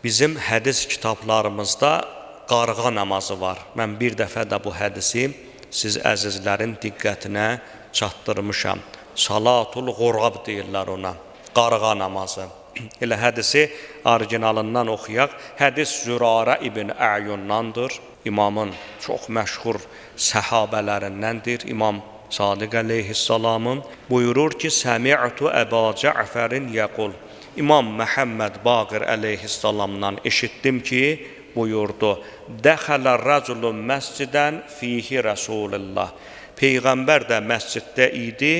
Bizim hədis kitablarımızda qarğa namazı var. Mən bir dəfə də bu hədisi siz əzizlərin diqqətinə çatdırmışam. Salatul Qurab deyirlər ona, qarğa namazı. Elə hədisi orijinalından oxuyaq. Hədis Zürarə ibn Əyundandır. İmamın çox məşhur səhabələrindəndir. İmam Sadiq əleyhissalamın buyurur ki, Səmi'tu Əba Cəfərin yəqul. İmam Məhəmməd Baqir əleyhissalamdan eşitdim ki, buyurdu, Dəxələ rəculun məscidən fihi Rəsulullah. Peyğəmbər də məsciddə idi,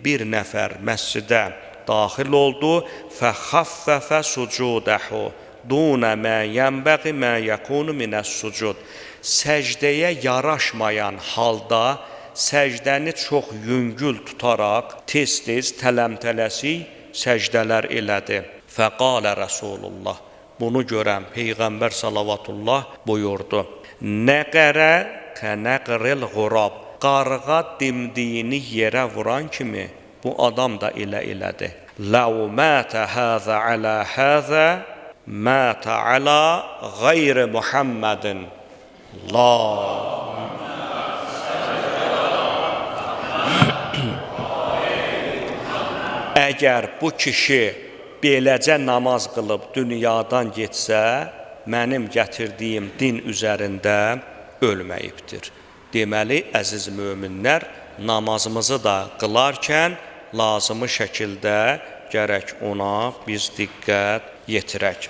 bir nəfər məscidə daxil oldu, fəxəffəfə sucudəhu, dunə mə yənbəği mə yəkunu minəs-sucud. Səcdəyə yaraşmayan halda, səcdəni çox yüngül tutaraq, tez-tez, tələmtələsik səcdələr elədi. Fəqalə Rəsulullah. Bunu görən Peyğəmbər salavatullah buyurdu. Nəqərə kənəqril qurab. Qarğa dimdiyini yerə vuran kimi bu adam da elə elədi. Ləv mətə həzə alə həzə mətə alə qeyri Muhammedin. Əgər bu kişi beləcə namaz qılıb dünyadan getsə, mənim gətirdiyim din üzərində ölməyibdir. Deməli, əziz möminlər, namazımızı da qılarkən lazımı şəkildə gərək ona biz diqqət yetirək.